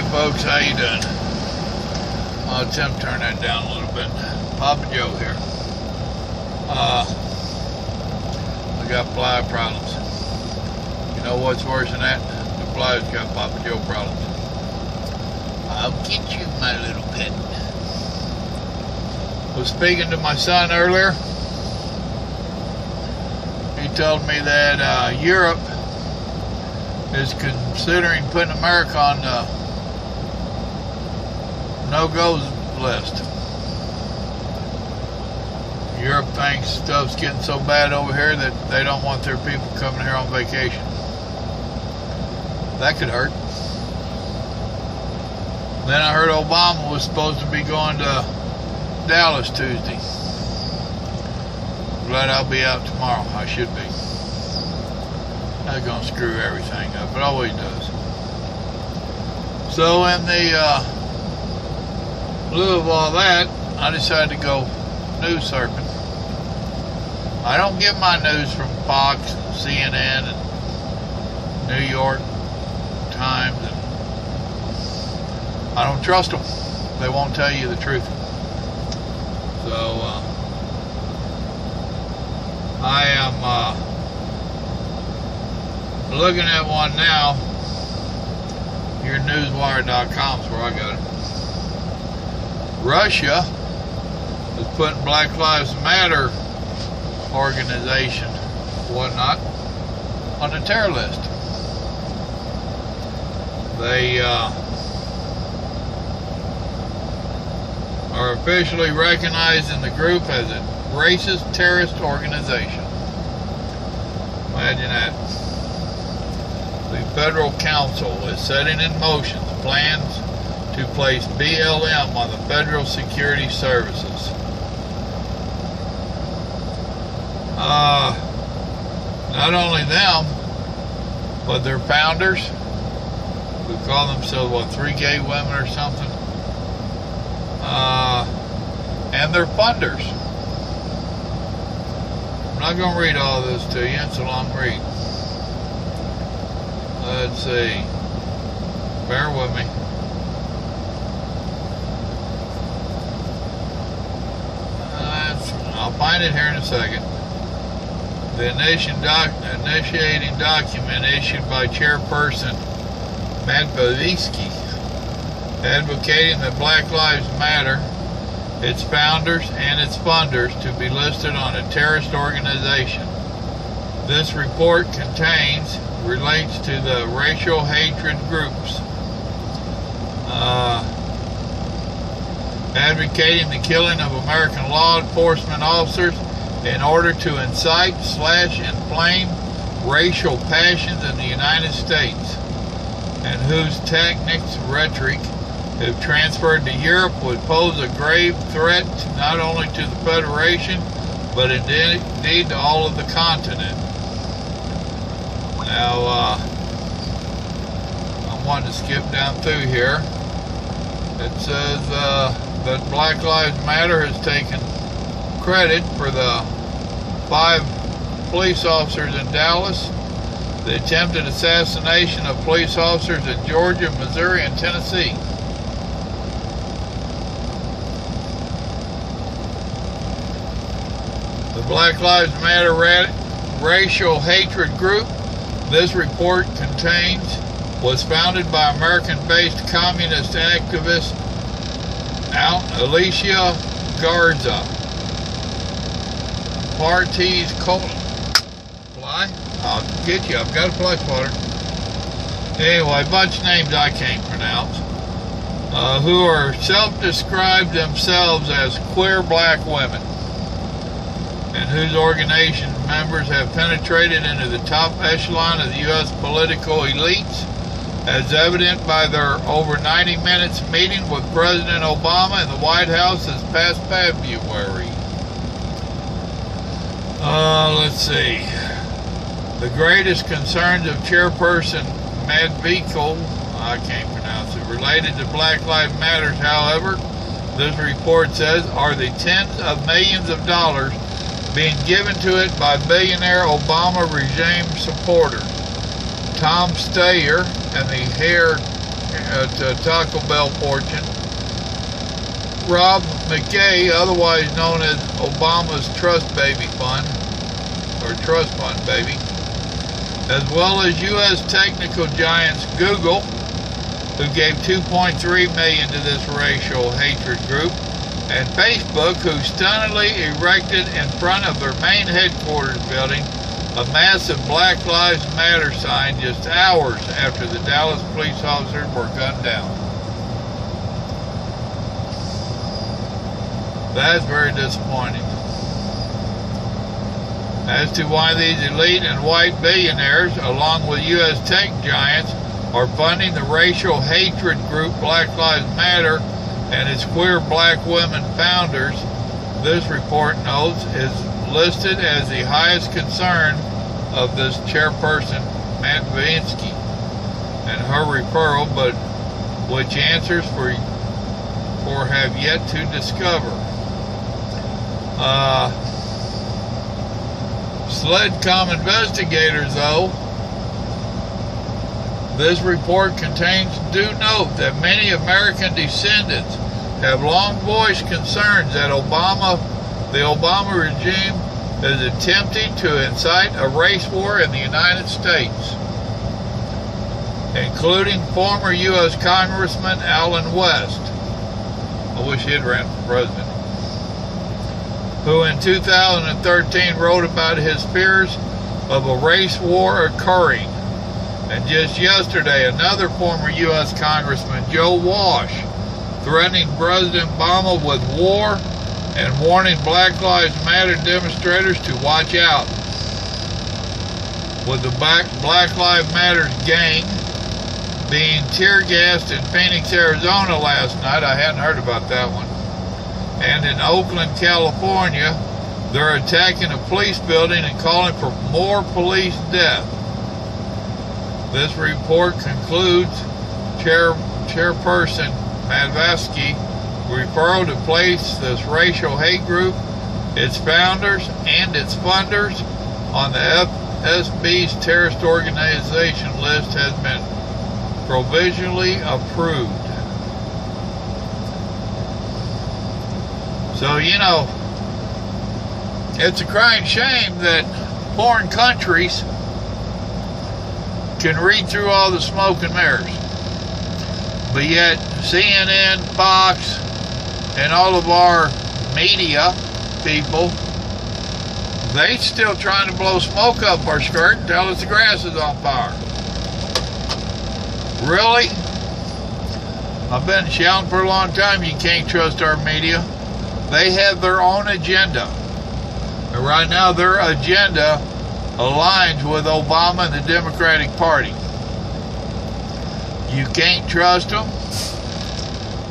Hey folks, how you doing? I'll attempt to turn that down a little bit. Papa Joe here. I got fly problems. You know what's worse than that? The flies got Papa Joe problems. I'll get you, my little pet. I was speaking to my son earlier. He told me that Europe is considering putting America on the no-go list. Europe thinks stuff's getting so bad over here that they don't want their people coming here on vacation. That could hurt. Then I heard Obama was supposed to be going to Dallas Tuesday. Glad I'll be out tomorrow. I should be. That's gonna screw everything up. It always does. So in the lieu of all that, I decided to go news surfing. I don't get my news from Fox and CNN and New York Times, and I don't trust them. They won't tell you the truth. So I am looking at one now. YourNewsWire.com is where I got it. Russia is putting Black Lives Matter organization, whatnot, on the terror list. They are officially recognized in the group as a racist terrorist organization. Imagine that. The Federal Council is setting in motion plans to place BLM on the Federal Security Services. Not only them, but their founders, who call themselves, what, 3 gay women or something, and their funders. I'm not going to read all this to you, it's a long read. Let's see. Bear with me. I'll find it here in a second. The initiating document issued by Chairperson Medvedevsky, advocating that Black Lives Matter, its founders and its funders to be listed on a terrorist organization. This report relates to the racial hatred groups advocating the killing of American law enforcement officers in order to incite, inflame racial passions in the United States, and whose tactics, rhetoric, if transferred to Europe, would pose a grave threat not only to the Federation, but indeed to all of the continent. Now, I'm wanting to skip down through here. It says that Black Lives Matter has taken credit for the 5 police officers in Dallas, the attempted assassination of police officers in Georgia, Missouri, and Tennessee. The Black Lives Matter racial hatred group this report contains was founded by American-based communist activist Alicia Garza. Parties fly? I'll get you. I've got a fly spotter. Anyway, a bunch of names I can't pronounce. Who are self-described themselves as queer black women, and whose organization members have penetrated into the top echelon of the U.S. political elites, as evident by their over 90 minutes meeting with President Obama in the White House this past February. Let's see. The greatest concerns of Chairperson Medvedevsky, I can't pronounce it, related to Black Lives Matter, however, this report says, are the tens of millions of dollars being given to it by billionaire Obama regime supporters. Tom Steyer and the at Taco Bell fortune, Rob McKay, otherwise known as Obama's Trust Baby Fund, or Trust Fund Baby, as well as U.S. technical giants Google, who gave $2.3 million to this racial hatred group, and Facebook, who stunningly erected in front of their main headquarters building a massive Black Lives Matter sign just hours after the Dallas police officers were gunned down. That's very disappointing. As to why these elite and white billionaires, along with U.S. tech giants, are funding the racial hatred group Black Lives Matter and its queer black women founders, this report notes, is listed as the highest concern of this chairperson, Matvinsky, and her referral, but which answers for have yet to discover. SLEDCOM investigators, though, this report contains due note that many American descendants have long voiced concerns that the Obama regime is attempting to incite a race war in the United States, including former U.S. Congressman Allen West, I wish he had ran for president, who in 2013 wrote about his fears of a race war occurring. And just yesterday, another former U.S. Congressman, Joe Walsh, threatening President Obama with war and warning Black Lives Matter demonstrators to watch out. With the Black Lives Matter gang being tear-gassed in Phoenix, Arizona last night, I hadn't heard about that one, and in Oakland, California, they're attacking a police building and calling for more police deaths. This report concludes Chairperson Matvinsky referral to place this racial hate group, its founders, and its funders on the FSB's terrorist organization list has been provisionally approved. So, you know, it's a crying shame that foreign countries can read through all the smoke and mirrors, but yet CNN, Fox, and all of our media people, they still trying to blow smoke up our skirt and tell us the grass is on fire. Really? I've been shouting for a long time, you can't trust our media. They have their own agenda, and right now their agenda aligns with Obama and the Democratic Party. You can't trust them.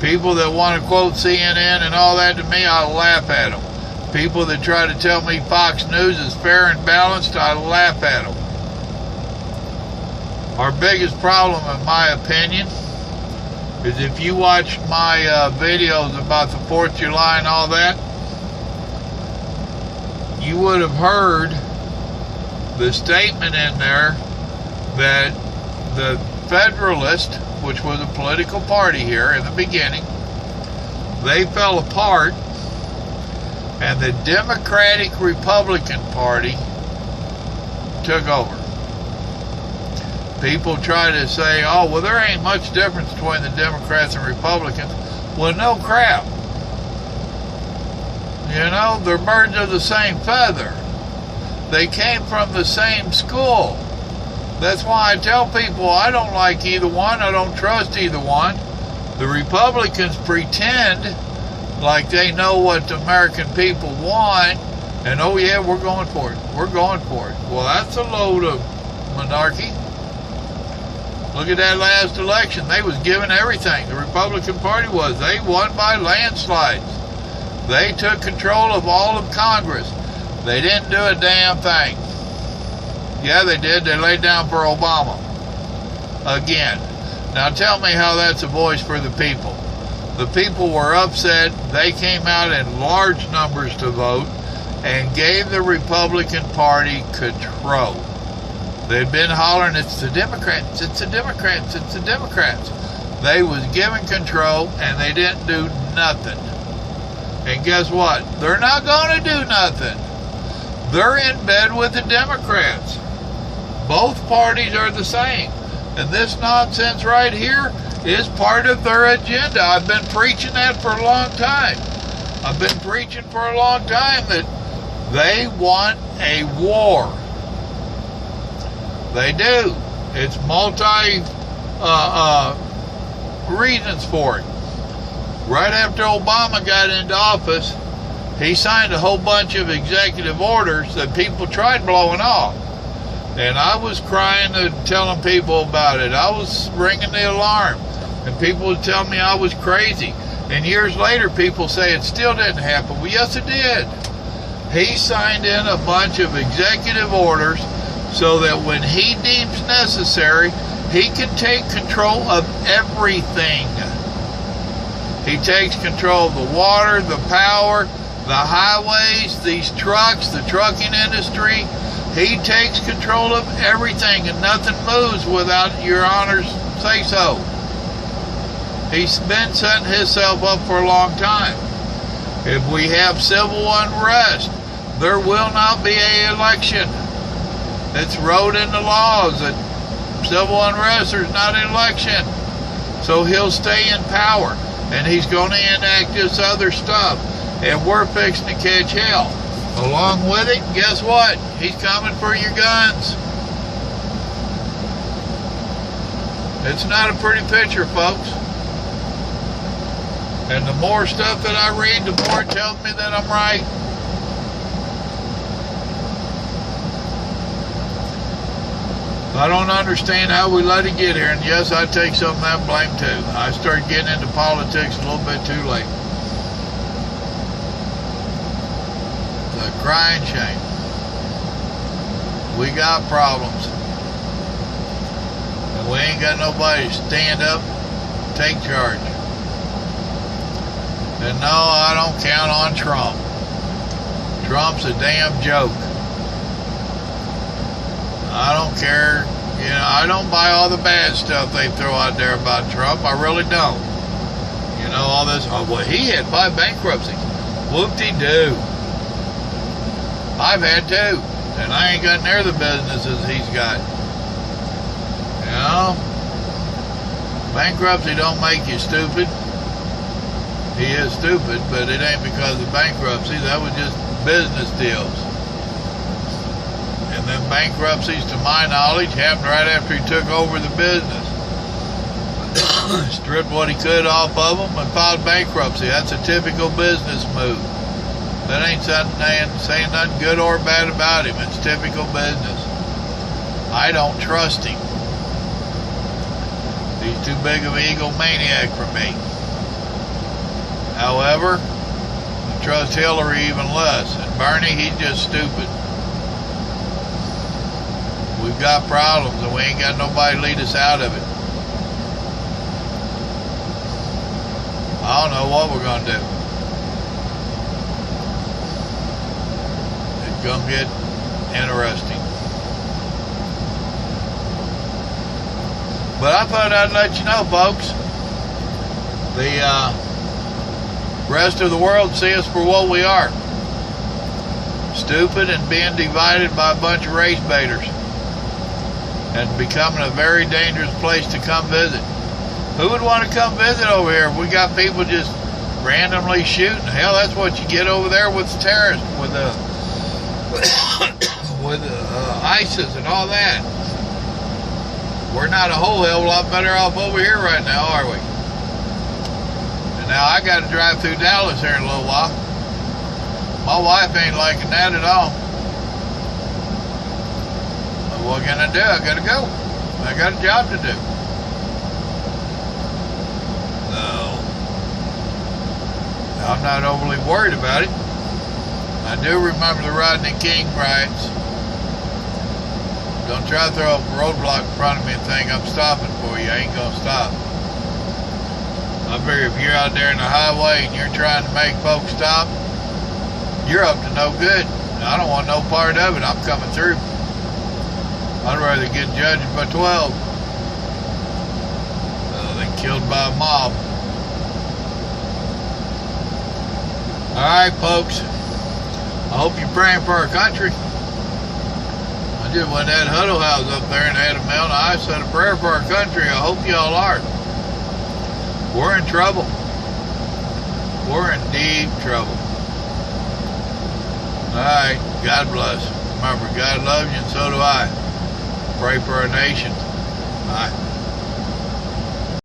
People that want to quote CNN and all that to me, I laugh at them. People that try to tell me Fox News is fair and balanced, I laugh at them. Our biggest problem, in my opinion, is if you watch my videos about the 4th of July and all that, you would have heard the statement in there that the Federalist, which was a political party here in the beginning, they fell apart, and the Democratic Republican Party took over. People try to say, oh, well, there ain't much difference between the Democrats and Republicans. Well, no crap. You know, they're birds of the same feather. They came from the same school. That's why I tell people I don't like either one. I don't trust either one. The Republicans pretend like they know what the American people want, and oh yeah, we're going for it. We're going for it. Well, that's a load of monarchy. Look at that last election. They was given everything. The Republican Party was. They won by landslides. They took control of all of Congress. They didn't do a damn thing. Yeah, they did. They laid down for Obama. Again. Now tell me how that's a voice for the people. The people were upset. They came out in large numbers to vote and gave the Republican Party control. They'd been hollering, it's the Democrats, it's the Democrats, it's the Democrats. They was given control and they didn't do nothing. And guess what? They're not going to do nothing. They're in bed with the Democrats. Both parties are the same. And this nonsense right here is part of their agenda. I've been preaching that for a long time. I've been preaching for a long time that they want a war. They do. It's multi reasons for it. Right after Obama got into office, he signed a whole bunch of executive orders that people tried blowing off. And I was crying and telling people about it. I was ringing the alarm. And people would tell me I was crazy. And years later, people say it still didn't happen. Well, yes, it did. He signed in a bunch of executive orders so that when he deems necessary, he can take control of everything. He takes control of the water, the power, the highways, these trucks, the trucking industry. He takes control of everything, and nothing moves without your honor's say-so. He's been setting himself up for a long time. If we have civil unrest, there will not be an election. It's wrote in the laws that civil unrest, there's not an election. So he'll stay in power, and he's going to enact this other stuff, and we're fixing to catch hell. Along with it, guess what? He's coming for your guns. It's not a pretty picture, folks. And the more stuff that I read, the more it tells me that I'm right. I don't understand how we let it get here. And yes, I take some of that blame too. I started getting into politics a little bit too late. It's a crying shame. We got problems. And we ain't got nobody to stand up and take charge. And no, I don't count on Trump. Trump's a damn joke. I don't care. You know, I don't buy all the bad stuff they throw out there about Trump. I really don't. You know, all this, oh, well, he had 5 bankruptcies. Whoop-de-doo. I've had 2. And I ain't got near the businesses he's got. You know? Bankruptcy don't make you stupid. He is stupid, but it ain't because of bankruptcy. That was just business deals. And then bankruptcies, to my knowledge, happened right after he took over the business. Stripped what he could off of them and filed bankruptcy. That's a typical business move. That ain't saying nothing good or bad about him. It's typical business. I don't trust him. He's too big of an egomaniac for me. However, I trust Hillary even less. And Bernie, he's just stupid. We've got problems and we ain't got nobody to lead us out of it. I don't know what we're going to do. It's going to get interesting. But I thought I'd let you know, folks. The rest of the world see us for what we are. Stupid and being divided by a bunch of race baiters. And becoming a very dangerous place to come visit. Who would want to come visit over here if we got people just randomly shooting? Hell, that's what you get over there with the terrorists, with ISIS and all that. We're not a whole hell of a lot better off over here right now, are we? And now I got to drive through Dallas here in a little while. My wife ain't liking that at all. But what can I do? I got to go. I got a job to do. No. I'm not overly worried about it. I do remember the Rodney King riots. Don't try to throw up a roadblock in front of me and think I'm stopping for you. I ain't gonna stop. I figure if you're out there in the highway and you're trying to make folks stop, you're up to no good. I don't want no part of it. I'm coming through. I'd rather get judged by 12 than killed by a mob. Alright, folks. I hope you're praying for our country. I just went to that Huddle House up there and had a Mount I said a prayer for our country. I hope y'all are. We're in trouble. We're in deep trouble. Alright, God bless. Remember, God loves you and so do I. Pray for our nation. Bye.